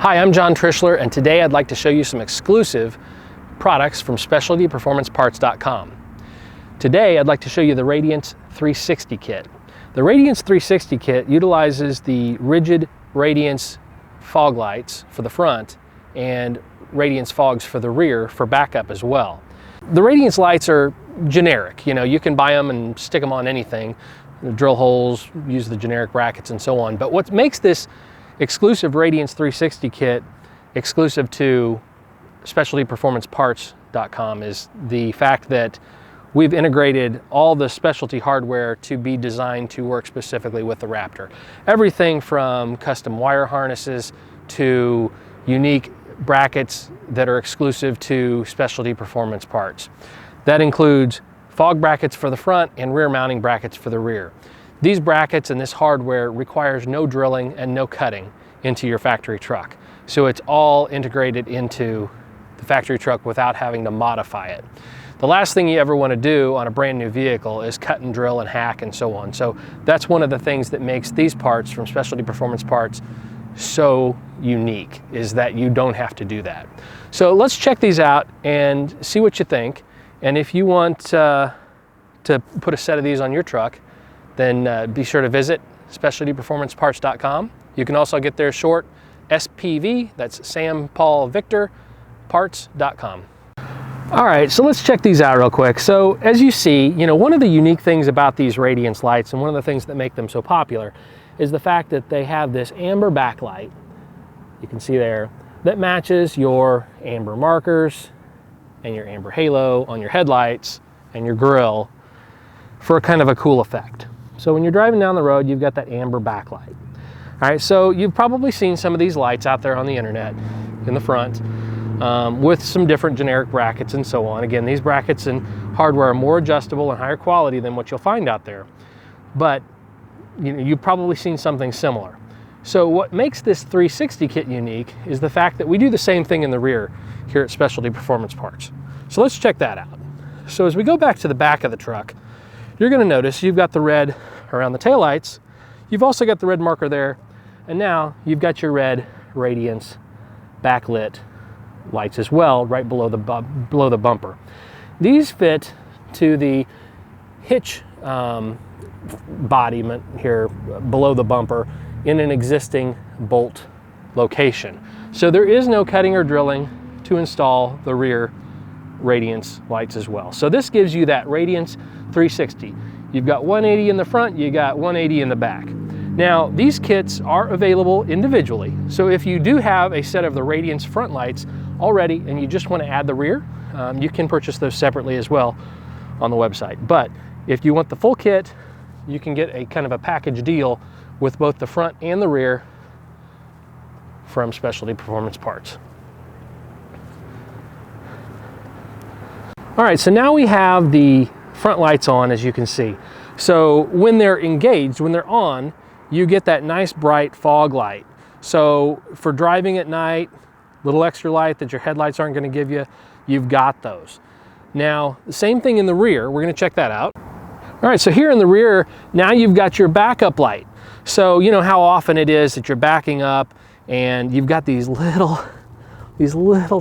Hi, I'm John Trischler, and today I'd like to show you some exclusive products from SPVParts.com. Today I'd like to show you the Radiance 360 kit. The Radiance 360 kit utilizes the rigid Radiance fog lights for the front and Radiance fogs for the rear for backup as well. The Radiance lights are generic. You can buy them and stick them on anything, drill holes, use the generic brackets and so on. But what makes this exclusive Radiance 360 kit exclusive to SPVParts.com is the fact that we've integrated all the specialty hardware to be designed to work specifically with the Raptor. Everything from custom wire harnesses to unique brackets that are exclusive to specialty performance parts. That includes fog brackets for the front and rear mounting brackets for the rear. These brackets and this hardware requires no drilling and no cutting into your factory truck. So it's all integrated into the factory truck without having to modify it. The last thing you ever want to do on a brand new vehicle is cut and drill and hack and so on. So that's one of the things that makes these parts from Specialty Performance Parts so unique, is that you don't have to do that. So let's check these out and see what you think. And if you want to put a set of these on your truck, then be sure to visit SPVParts.com. You can also get their short SPV, that's Sam Paul Victor, parts.com. All right, so let's check these out real quick. So as you see, one of the unique things about these Radiance lights and one of the things that make them so popular is the fact that they have this amber backlight, you can see there, that matches your amber markers and your amber halo on your headlights and your grille for a kind of a cool effect. So when you're driving down the road, you've got that amber backlight. All right, so you've probably seen some of these lights out there on the internet in the front with some different generic brackets and so on. Again, these brackets and hardware are more adjustable and higher quality than what you'll find out there. But you've probably seen something similar. So what makes this 360 kit unique is the fact that we do the same thing in the rear here at Specialty Performance Parts. So let's check that out. So as we go back to the back of the truck, you're going to notice you've got the red around the taillights. You've also got the red marker there. And now you've got your red Radiance backlit lights as well, right below the bumper. These fit to the hitch embodiment here below the bumper in an existing bolt location. So there is no cutting or drilling to install the rear Radiance lights as well. So this gives you that Radiance 360. You've got 180 in the front, you got 180 in the back. Now, these kits are available individually. So if you do have a set of the Radiance front lights already and you just want to add the rear, you can purchase those separately as well on the website. But if you want the full kit, you can get a kind of a package deal with both the front and the rear from Specialty Performance Parts. All right, so now we have the front lights on, as you can see. So when they're engaged, when they're on, you get that nice bright fog light. So for driving at night, little extra light that your headlights aren't going to give you, you've got those. Now, the same thing in the rear. We're going to check that out. All right, so here in the rear, now you've got your backup light. So you know how often it is that you're backing up and you've got these little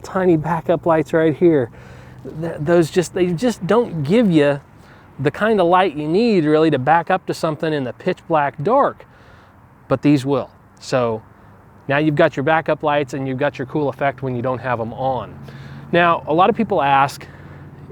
tiny backup lights right here. They just don't give you the kind of light you need really to back up to something in the pitch black dark, but these will. So now you've got your backup lights and you've got your cool effect when you don't have them on. Now, a lot of people ask,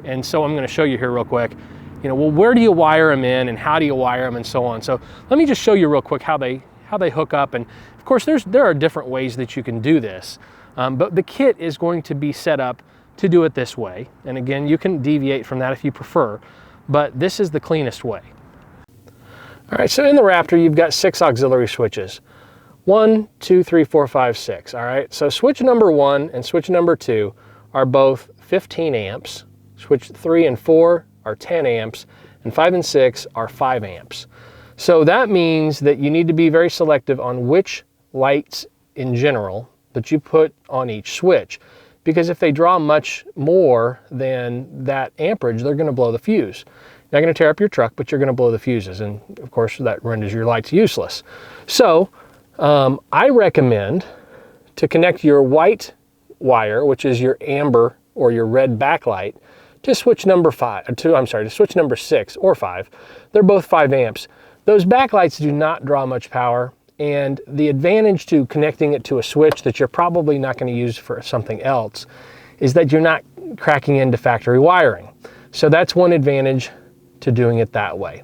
and so I'm going to show you here real quick, well, where do you wire them in and how do you wire them and so on. So let me just show you real quick how they hook up. And of course, there are different ways that you can do this, but the kit is going to be set up to do it this way. And again, you can deviate from that if you prefer, but this is the cleanest way. All right, so in the Raptor, you've got 6 auxiliary switches. 1, 2, 3, 4, 5, 6, all right? So switch number 1 and switch number 2 are both 15 amps. Switch 3 and 4 are 10 amps, and 5 and 6 are 5 amps. So that means that you need to be very selective on which lights in general that you put on each switch. Because if they draw much more than that amperage, they're going to blow the fuse. You're not going to tear up your truck, but you're going to blow the fuses. And of course, that renders your lights useless. So I recommend to connect your white wire, which is your amber or your red backlight, to switch number 6 or 5. They're both 5 amps. Those backlights do not draw much power, and the advantage to connecting it to a switch that you're probably not going to use for something else is that you're not cracking into factory wiring. So that's one advantage to doing it that way.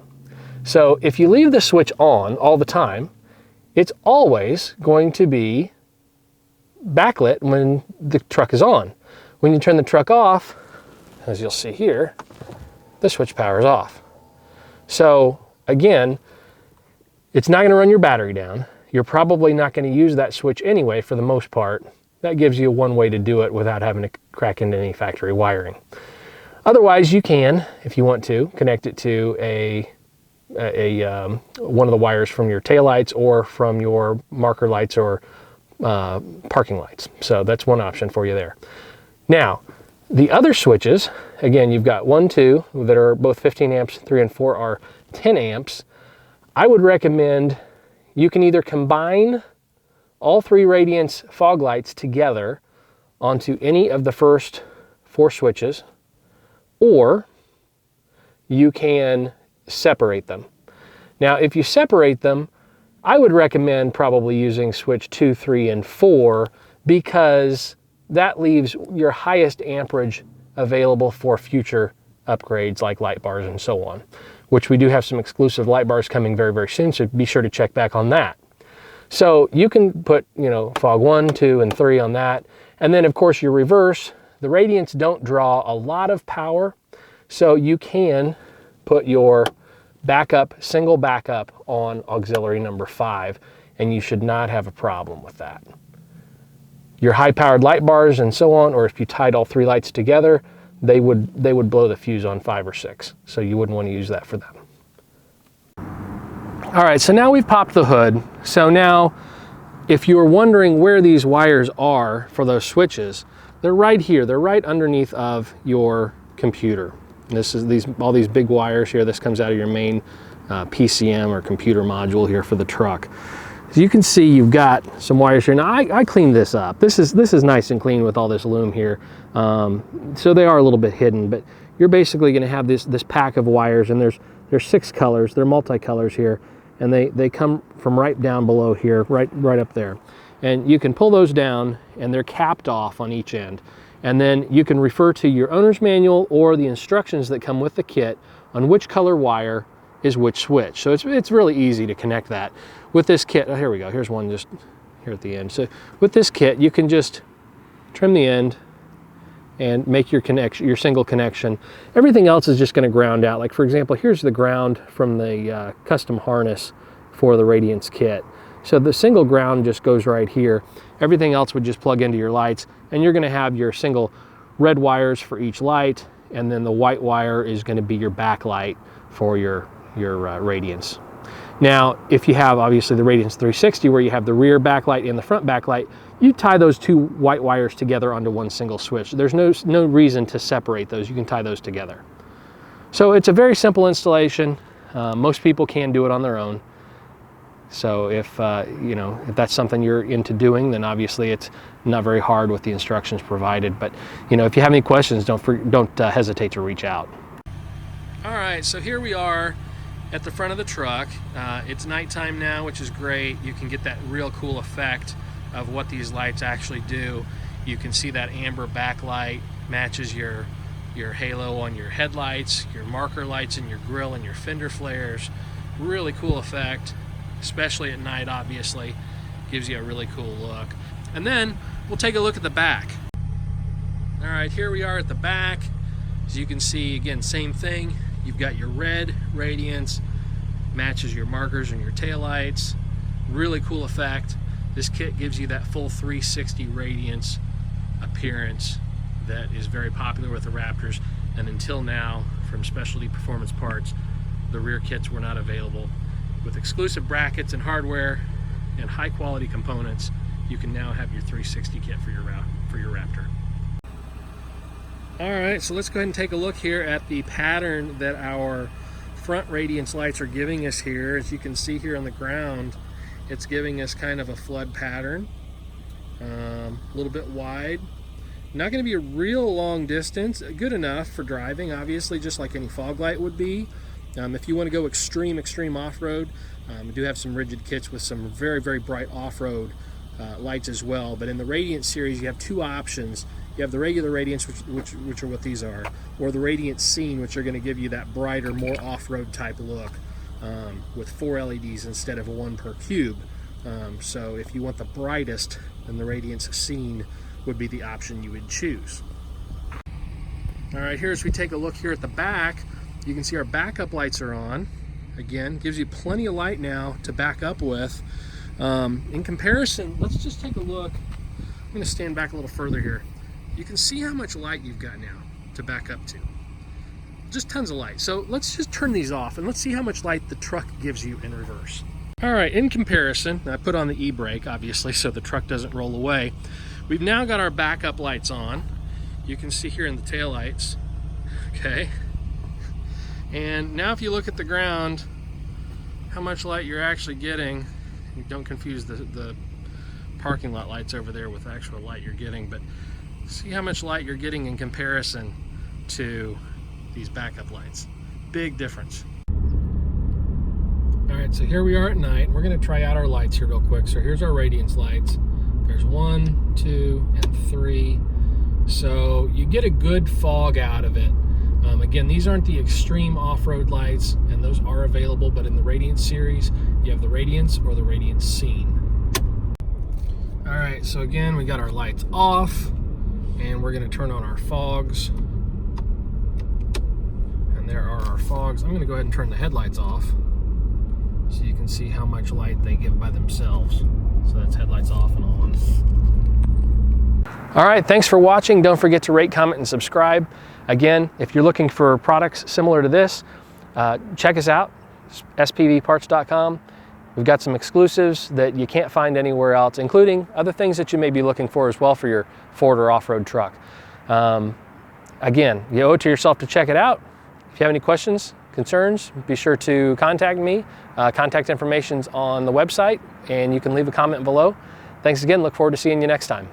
So if you leave the switch on all the time, it's always going to be backlit when the truck is on. When you turn the truck off, as you'll see here, the switch powers off. So again, it's not going to run your battery down. You're probably not going to use that switch anyway for the most part. That gives you one way to do it without having to crack into any factory wiring. Otherwise, you can, if you want to, connect it to one of the wires from your taillights or from your marker lights or parking lights. So that's one option for you there. Now, the other switches, again, you've got 1, 2 that are both 15 amps, 3 and 4 are 10 amps. I would recommend you can either combine all 3 Radiance fog lights together onto any of the first 4 switches, or you can separate them. Now, if you separate them, I would recommend probably using switch 2, 3, and 4 because that leaves your highest amperage available for future upgrades like light bars and so on, which we do have some exclusive light bars coming very, very soon, so be sure to check back on that. So you can put, fog 1, 2, and 3 on that. And then, of course, your reverse. The Radiance don't draw a lot of power, so you can put your single backup on auxiliary number 5, and you should not have a problem with that. Your high-powered light bars and so on, or if you tied all 3 lights together, they would blow the fuse on 5 or 6, so you wouldn't want to use that for them. All right, so now we've popped the hood. So now, if you're wondering where these wires are for those switches, they're right here. They're right underneath of your computer. This is all these big wires here. This comes out of your main PCM or computer module here for the truck. As you can see, you've got some wires here. Now I cleaned this up. This is nice and clean with all this loom here. So they are a little bit hidden, but you're basically going to have this pack of wires, and there's 6 colors. They're multicolors here, and they come from right down below here, right up there. And you can pull those down, and they're capped off on each end. And then you can refer to your owner's manual or the instructions that come with the kit on which color wire is which switch. So it's really easy to connect that. With this kit, here we go, here's one just here at the end. So with this kit, you can just trim the end and make your single connection. Everything else is just going to ground out. Like for example, here's the ground from the custom harness for the Radiance kit. So the single ground just goes right here. Everything else would just plug into your lights, and you're going to have your single red wires for each light, and then the white wire is going to be your backlight for your Radiance. Now, if you have obviously the Radiance 360 where you have the rear backlight and the front backlight, you tie those 2 white wires together onto one single switch. There's no reason to separate those. You can tie those together. So it's a very simple installation. Most people can do it on their own. So if that's something you're into doing, then obviously it's not very hard with the instructions provided. But if you have any questions, don't hesitate to reach out. All right, so here we are at the front of the truck. It's nighttime now, which is great. You can get that real cool effect of what these lights actually do. You can see that amber backlight matches your halo on your headlights, your marker lights in your grill, and your fender flares. Really cool effect, especially at night, obviously. Gives you a really cool look. And then we'll take a look at the back. All right, here we are at the back. As you can see, again, same thing. You've got your red Radiance, matches your markers and your taillights. Really cool effect. This kit gives you that full 360 Radiance appearance that is very popular with the Raptors. And until now, from Specialty Performance Parts, the rear kits were not available. With exclusive brackets and hardware and high quality components, you can now have your 360 kit for your Raptor. All right, so let's go ahead and take a look here at the pattern that our front Radiance lights are giving us here. As you can see here on the ground, it's giving us kind of a flood pattern. a little bit wide. Not going to be a real long distance, good enough for driving, obviously, just like any fog light would be. If you want to go extreme off-road, we do have some rigid kits with some very, very bright off-road lights as well. But in the Radiance series, you have two options. You have the regular Radiance, which are what these are, or the Radiance Scene, which are going to give you that brighter, more off-road type look with 4 LEDs instead of 1 per cube. So if you want the brightest, then the Radiance Scene would be the option you would choose. All right, here as we take a look here at the back, you can see our backup lights are on. Again, gives you plenty of light now to back up with. In comparison, let's just take a look. I'm going to stand back a little further here. You can see how much light you've got now to back up to. Just tons of light. So let's just turn these off and let's see how much light the truck gives you in reverse. All right, in comparison, I put on the e-brake obviously so the truck doesn't roll away. We've now got our backup lights on. You can see here in the taillights, okay? And now if you look at the ground, how much light you're actually getting, don't confuse the parking lot lights over there with the actual light you're getting, but see how much light you're getting in comparison to these backup lights. Big difference. All right, so here we are at night. We're gonna try out our lights here real quick. So here's our Radiance lights. There's 1, 2, and 3. So you get a good fog out of it. Again, these aren't the extreme off-road lights, and those are available, but in the Radiance series, you have the Radiance or the Radiance Scene. All right, so again, we got our lights off, and we're gonna turn on our fogs. And there are our fogs. I'm gonna go ahead and turn the headlights off so you can see how much light they give by themselves. So that's headlights off and on. All right, thanks for watching. Don't forget to rate, comment, and subscribe. Again, if you're looking for products similar to this, check us out, spvparts.com. We've got some exclusives that you can't find anywhere else, including other things that you may be looking for as well for your Ford or off-road truck. Again, you owe it to yourself to check it out. If you have any questions, concerns, be sure to contact me. Contact information's on the website, and you can leave a comment below. Thanks again. Look forward to seeing you next time.